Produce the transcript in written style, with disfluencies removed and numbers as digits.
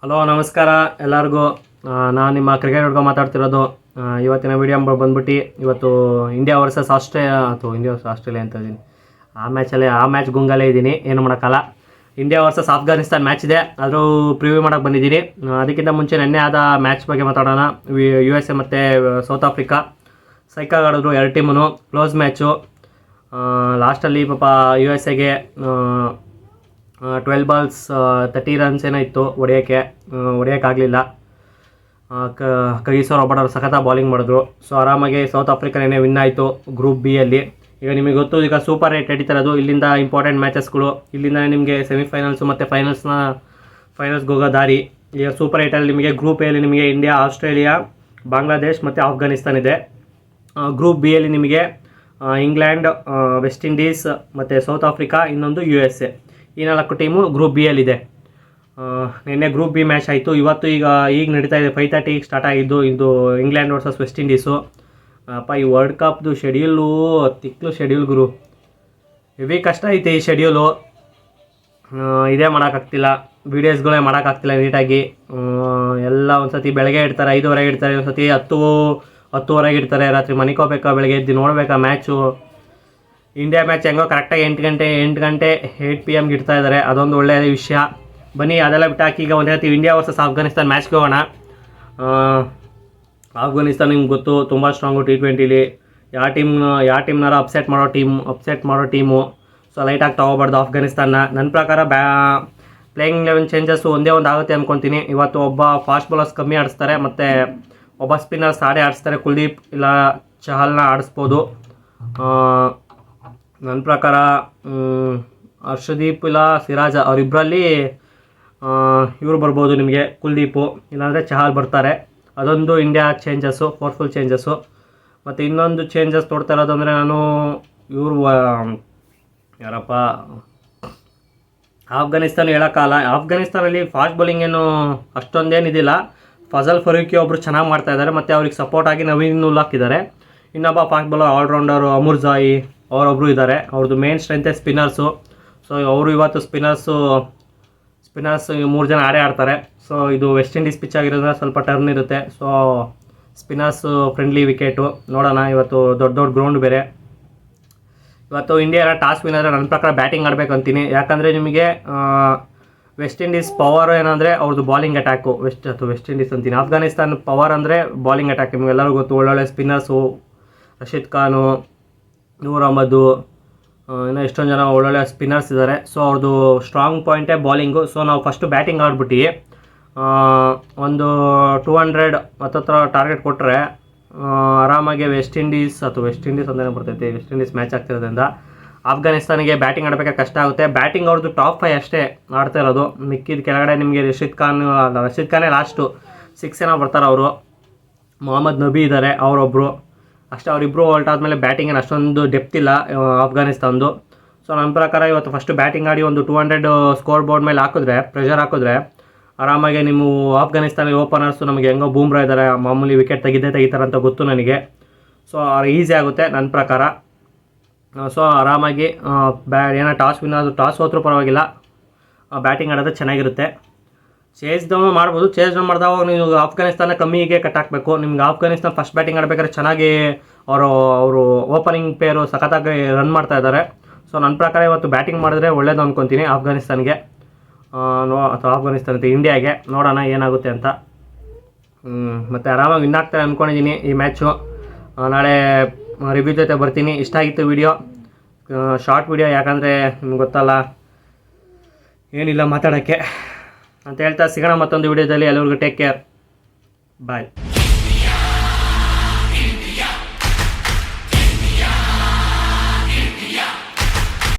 Hello ನಮಸ್ಕಾರ ಎಲ್ಲರಿಗೂ. ನಾನು ನಿಮ್ಮ ಕ್ರಿಕೆಟ್ ಹುಡುಗ ಮಾತಾಡ್ತಿರೋದು. ಇವತ್ತಿನ ವಿಡಿಯೋ ಬಂದ್ಬಿಟ್ಟು ಇವತ್ತು ಇಂಡಿಯಾ ವರ್ಸಸ್ ಆಸ್ಟ್ರೇಲಿಯಾ ಅಂತ ಇದ್ದೀನಿ. ಆ ಮ್ಯಾಚ್ ಗುಂಗಲ್ಲೇ ಇದ್ದೀನಿ, ಏನು ಮಾಡೋಕ್ಕಲ್ಲ. ಇಂಡಿಯಾ ವರ್ಸಸ್ ಆಫ್ಘಾನಿಸ್ತಾನ್ ಮ್ಯಾಚ್ ಇದೆ, ಅದ್ರ ಪ್ರಿವ್ಯೂ ಮಾಡೋಕ್ಕೆ ಬಂದಿದ್ದೀನಿ. ಅದಕ್ಕಿಂತ ಮುಂಚೆ ನೆನ್ನೆ ಆದ ಮ್ಯಾಚ್ ಬಗ್ಗೆ ಮಾತಾಡೋಣ. USA ಮತ್ತು ಸೌತ್ ಆಫ್ರಿಕಾ ಸೈಕಾಗಿ ಆಡಿದ್ರು, ಎರಡು ಟೀಮು ಕ್ಲೋಸ್ ಮ್ಯಾಚು. ಲಾಸ್ಟಲ್ಲಿ ಪಾಪ USA ಗೆ 12 balls 30 runs ಏನೋ ಇತ್ತು ಹೊಡೆಯೋಕ್ಕಾಗಲಿಲ್ಲ. ಕಗಿಸೋ ರಾಬರ್ಟ್ ಅವರು ಸಖತ್ ಬಾಲಿಂಗ್ ಮಾಡಿದ್ರು. ಸೊ ಆರಾಮಾಗಿ ಸೌತ್ ಆಫ್ರಿಕಾ ನೆನ್ನೆ ವಿನ್ ಆಯಿತು ಗ್ರೂಪ್ ಬಿ ಅಲ್ಲಿ. ಈಗ ನಿಮಗೆ ಗೊತ್ತು, ಈಗ ಸೂಪರ್ 8 ನಡೀತಿರೋದು. ಇಲ್ಲಿಂದ ಇಂಪಾರ್ಟೆಂಟ್ ಮ್ಯಾಚಸ್ಗಳು, ಇಲ್ಲಿಂದ ನಿಮಗೆ ಸೆಮಿಫೈನಲ್ಸು ಮತ್ತು ಫೈನಲ್ಸ್ಗೆ ಹೋಗೋ ದಾರಿ. ಈಗ ಸೂಪರ್ 8ಅಲ್ಲಿ ನಿಮಗೆ ಗ್ರೂಪ್ ಎಲ್ಲಿ ನಿಮಗೆ ಇಂಡಿಯಾ, ಆಸ್ಟ್ರೇಲಿಯಾ, ಬಾಂಗ್ಲಾದೇಶ್ ಮತ್ತು ಆಫ್ಘಾನಿಸ್ತಾನ್ ಇದೆ. ಗ್ರೂಪ್ ಬಿ ಅಲ್ಲಿ ನಿಮಗೆ ಇಂಗ್ಲೆಂಡ್, ವೆಸ್ಟ್ ಇಂಡೀಸ್ ಮತ್ತು ಸೌತ್ ಆಫ್ರಿಕಾ, ಇನ್ನೊಂದು USA. ಈ 4 ಟೀಮು ಗ್ರೂಪ್ ಬಿ ಅಲ್ಲಿದೆ. ನಿನ್ನೆ ಗ್ರೂಪ್ ಬಿ ಮ್ಯಾಚ್ ಆಯಿತು. ಈಗ ನಡೀತಾ ಇದೆ 5:30 ಸ್ಟಾರ್ಟ್ ಆಗಿದ್ದು. ಇದು ಇಂಗ್ಲೆಂಡ್ ವರ್ಸಸ್ ವೆಸ್ಟ್ ಇಂಡೀಸು. ಈ ವರ್ಲ್ಡ್ ಕಪ್ದು ಶೆಡ್ಯೂಲು ತಿಕ್ಲು ಶೆಡ್ಯೂಲ್ ಗುರು, ಹೆವಿ ಕಷ್ಟ ಐತೆ ಈ ಶೆಡ್ಯೂಲು. ಇದೇ ಮಾಡೋಕ್ಕಾಗ್ತಿಲ್ಲ, ವೀಡಿಯೋಸ್ಗಳೇ ಮಾಡೋಕ್ಕಾಗ್ತಿಲ್ಲ ನೀಟಾಗಿ. ಎಲ್ಲ ಒಂದು ಸತಿ ಬೆಳಗ್ಗೆ ಇಡ್ತಾರೆ, 5:30 ಇಡ್ತಾರೆ, ಒಂದು ಸತಿ 10:30 ಇಡ್ತಾರೆ. ರಾತ್ರಿ ಮನಿಕೋಬೇಕಾ, ಬೆಳಗ್ಗೆ ಎದ್ದು ನೋಡಬೇಕಾ ಮ್ಯಾಚು. ಇಂಡಿಯಾ ಮ್ಯಾಚ್ ಹೆಂಗೋ ಕರೆಕ್ಟಾಗಿ 8 PM ಇಡ್ತಾ ಇದ್ದಾರೆ, ಅದೊಂದು ಒಳ್ಳೆಯ ವಿಷಯ. ಬನ್ನಿ ಅದೆಲ್ಲ ಬಿಟ್ಟು ಹಾಕಿ ಈಗ ಒಂದು ಹೇಳ್ತೀವಿ, ಇಂಡಿಯಾ ವರ್ಸಸ್ ಆಫ್ಘಾನಿಸ್ತಾನ್ ಮ್ಯಾಚ್ಗೆ ಹೋಗೋಣ. ಆಫ್ಘಾನಿಸ್ತಾನ್ ನಿಮ್ಗೆ ಗೊತ್ತು, ತುಂಬ ಸ್ಟ್ರಾಂಗು T20ಲಿ. ಯಾವ ಟೀಮ್ನಾರ ಅಪ್ಸೆಟ್ ಮಾಡೋ ಟೀಮು. ಸೊ ಲೈಟಾಗಿ ತೊಗೋಬಾರ್ದು ಆಫ್ಘಾನಿಸ್ತಾನ. ನನ್ನ ಪ್ರಕಾರ ಪ್ಲೇಯಿಂಗ್ 11 ಚೇಂಜಸ್ಸು ಒಂದೇ ಒಂದು ಆಗುತ್ತೆ ಅಂದ್ಕೊತೀನಿ. ಇವತ್ತು ಒಬ್ಬ ಫಾಸ್ಟ್ ಬೌಲರ್ಸ್ ಕಮ್ಮಿ ಆಡಿಸ್ತಾರೆ, ಮತ್ತು ಒಬ್ಬ ಸ್ಪಿನ್ನರ್ಸ್ ಆಡಿಸ್ತಾರೆ. ಕುಲ್ದೀಪ್ ಇಲ್ಲ ಚಹಲ್ನ ಆಡಿಸ್ಬೋದು. ನನ್ನ ಪ್ರಕಾರ ಹರ್ಷದೀಪ್ ಇಲ್ಲ ಸಿರಾಜ್ ಅವರಿಬ್ಬರಲ್ಲಿ ಇವರು ಬರ್ಬೋದು ನಿಮಗೆ, ಕುಲ್ದೀಪು ಇಲ್ಲಾಂದರೆ ಚಹಲ್ ಬರ್ತಾರೆ. ಅದೊಂದು ಇಂಡಿಯಾ ಚೇಂಜಸ್ಸು, ಫೋರ್ಫುಲ್ ಚೇಂಜಸ್ಸು. ಮತ್ತು ಇನ್ನೊಂದು ಚೇಂಜಸ್ ನೋಡ್ತಾ ಇರೋದು ಅಂದರೆ ನಾನು ಯಾರಪ್ಪ ಆಫ್ಘಾನಿಸ್ತಾನ ಹೇಳೋಕ್ಕಲ್ಲ. ಆಫ್ಘಾನಿಸ್ತಾನಲ್ಲಿ ಫಾಸ್ಟ್ ಬೌಲಿಂಗ್ ಏನು ಅಷ್ಟೊಂದೇನಿದಿಲ್ಲ. ಫಜಲ್ ಫರೂಕಿ ಒಬ್ಬರು ಚೆನ್ನಾಗಿ ಮಾಡ್ತಾಯಿದ್ದಾರೆ, ಮತ್ತು ಅವ್ರಿಗೆ ಸಪೋರ್ಟ್ ಆಗಿ ನವೀನ್ ಉಲ್ ಹಕ್ ಇದ್ದಾರೆ. ಇನ್ನೊಬ್ಬ ಫಾಸ್ಟ್ ಬೌಲರ್ ಆಲ್ರೌಂಡರು ಅಮುರ್ ಜಾಯಿ ಅವರೊಬ್ಬರು ಇದ್ದಾರೆ. ಅವ್ರದ್ದು ಮೇನ್ ಸ್ಟ್ರೆಂತೆ ಸ್ಪಿನ್ನರ್ಸು. ಸೊ ಅವರು ಇವತ್ತು ಸ್ಪಿನ್ನರ್ಸ್ 3 ಜನ ಆಡ್ತಾರೆ. ಸೊ ಇದು ವೆಸ್ಟ್ ಇಂಡೀಸ್ ಪಿಚ್ ಆಗಿರೋದ್ರಿಂದ ಸ್ವಲ್ಪ ಟರ್ನ್ ಇರುತ್ತೆ. So spinners friendly wicket. ನೋಡೋಣ, ಇವತ್ತು ದೊಡ್ಡ ಗ್ರೌಂಡ್ ಬೇರೆ. ಇವತ್ತು ಇಂಡಿಯಾ ಟಾಸ್ ವಿನ್ ಆದರೆ ನನ್ನ ಪ್ರಕಾರ ಬ್ಯಾಟಿಂಗ್ ಆಡಬೇಕಂತೀನಿ. ಯಾಕಂದರೆ ನಿಮಗೆ ವೆಸ್ಟ್ ಇಂಡೀಸ್ ಪವರ್ ಏನಂದರೆ ಅವ್ರದ್ದು ಬಾಲಿಂಗ್ ಅಟ್ಯಾಕು. ವೆಸ್ಟ್ ಇಂಡೀಸ್ ಅಂತೀನಿ, ಆಫ್ಘಾನಿಸ್ತಾನ ಪವರ್ ಅಂದರೆ ಬಾಲಿಂಗ್ ಅಟ್ಯಾಕ್. ನಿಮಗೆಲ್ಲರಿಗೂ ಗೊತ್ತು, ಒಳ್ಳೊಳ್ಳೆ ಸ್ಪಿನ್ನರ್ಸು, ರಶೀದ್ ಖಾನು, ನೂರ್ ಅಹಮದ್, ಇನ್ನೂ ಎಷ್ಟೊಂದು ಜನ ಒಳ್ಳೊಳ್ಳೆ ಸ್ಪಿನ್ನರ್ಸ್ ಇದ್ದಾರೆ. ಸೊ ಅವ್ರದ್ದು ಸ್ಟ್ರಾಂಗ್ ಪಾಯಿಂಟೇ ಬಾಲಿಂಗು. ಸೊ ನಾವು ಫಸ್ಟು ಬ್ಯಾಟಿಂಗ್ ಆಡ್ಬಿಟ್ಟು ಒಂದು 200 ಹತ್ತತ್ರ ಟಾರ್ಗೆಟ್ ಕೊಟ್ಟರೆ ಆರಾಮಾಗಿ ವೆಸ್ಟ್ ಇಂಡೀಸ್ ಅಂತಲೇ ಬರ್ತೈತೆ. ವೆಸ್ಟ್ ಇಂಡೀಸ್ ಮ್ಯಾಚ್ ಆಗ್ತಿರೋದ್ರಿಂದ ಆಫ್ಘಾನಿಸ್ತಾನಿಗೆ ಬ್ಯಾಟಿಂಗ್ ಆಡಬೇಕಾದ್ರೆ ಕಷ್ಟ ಆಗುತ್ತೆ. ಬ್ಯಾಟಿಂಗ್ ಅವ್ರದ್ದು ಟಾಪ್ 5 ಅಷ್ಟೇ ಆಡ್ತಾ ಇರೋದು. ಮಿಕ್ಕಿದ ಕೆಳಗಡೆ ನಿಮಗೆ ರಶೀದ್ ಖಾನೇ ಲಾಸ್ಟು 6 ಏನೋ ಬರ್ತಾರೆ ಅವರು. ಮೊಹಮ್ಮದ್ ನಬಿ ಇದ್ದಾರೆ, ಅವರೊಬ್ಬರು ಅಷ್ಟೇ. ಅವರಿಬ್ಬರು ಹೊರಟಾದ್ಮೇಲೆ ಬ್ಯಾಟಿಂಗ್ ಏನು ಅಷ್ಟೊಂದು ಡೆಪ್ತ್ ಇಲ್ಲ ಆಫ್ಘಾನಿಸ್ತಾನದ್ದು. ಸೊ ನನ್ನ ಪ್ರಕಾರ ಇವತ್ತು ಫಸ್ಟು ಬ್ಯಾಟಿಂಗ್ ಆಡಿ ಒಂದು 200 ಸ್ಕೋರ್ ಬೋರ್ಡ್ ಮೇಲೆ ಪ್ರೆಷರ್ ಹಾಕಿದ್ರೆ ಆರಾಮಾಗಿ ನಿಮ್ಮ ಆಫ್ಘಾನಿಸ್ತಾನ ಓಪನರ್ಸು ನಮಗೆ ಹೆಂಗೋ ಬೂಮ್ರಾ ಇದ್ದಾರೆ, ಮಾಮೂಲಿ ವಿಕೆಟ್ ತೆಗಿತಾರೆ ಅಂತ ಗೊತ್ತು ನನಗೆ. ಸೊ ಈಸಿ ಆಗುತ್ತೆ ನನ್ನ ಪ್ರಕಾರ. ಸೊ ಆರಾಮಾಗಿ ಏನೋ ಟಾಸ್ ಹೋದ್ರೂ ಪರವಾಗಿಲ್ಲ, ಬ್ಯಾಟಿಂಗ್ ಆಡೋದು ಚೆನ್ನಾಗಿರುತ್ತೆ. ಚೇಸ್ ಡೌನ್ ಮಾಡ್ಬೋದು. ಚೇಸ್ ಡೌನ್ ಮಾಡಿದಾಗ ನೀವು ಆಫ್ಘಾನಿಸ್ತಾನ ಕಮ್ಮಿಗೆ ಕಟ್ ಹಾಕಬೇಕು. ನಿಮ್ಗೆ ಆಫ್ಘಾನಿಸ್ತಾನ ಫಸ್ಟ್ ಬ್ಯಾಟಿಂಗ್ ಆಡಬೇಕಾದ್ರೆ ಚೆನ್ನಾಗಿ ಅವರು ಓಪನಿಂಗ್ ಪೇರು ಸಖತ್ತಾಗಿ ರನ್ ಮಾಡ್ತಾ ಇದ್ದಾರೆ. ಸೊ ನನ್ನ ಪ್ರಕಾರ ಇವತ್ತು ಬ್ಯಾಟಿಂಗ್ ಮಾಡಿದ್ರೆ ಒಳ್ಳೇದು ಅಂದ್ಕೊತೀನಿ ಆಫ್ಘಾನಿಸ್ತಾನ್ಗೆ, ಅಥವಾ ಆಫ್ಘಾನಿಸ್ತಾನ ಇಂಡಿಯಾಗೆ. ನೋಡೋಣ ಏನಾಗುತ್ತೆ ಅಂತ. ಮತ್ತು ಆರಾಮಾಗಿ ವಿನ್ ಆಗ್ತಾರೆ ಅಂದ್ಕೊಂಡಿದ್ದೀನಿ ಈ ಮ್ಯಾಚು. ನಾಳೆ ರಿವ್ಯೂ ಜೊತೆ ಬರ್ತೀನಿ. ಇಷ್ಟ ಆಗಿತ್ತು ವಿಡಿಯೋ, ಶಾರ್ಟ್ ವಿಡಿಯೋ, ಯಾಕಂದರೆ ನಿಮ್ಗೆ ಗೊತ್ತಲ್ಲ ಏನಿಲ್ಲ ಮಾತಾಡೋಕ್ಕೆ ಅಂತ ಹೇಳ್ತಾ ಸಿಗೋಣ ಮತ್ತೊಂದು ವಿಡಿಯೋದಲ್ಲಿ. ಎಲ್ಲರಿಗೂ ಟೇಕ್ ಕೇರ್, ಬಾಯ್.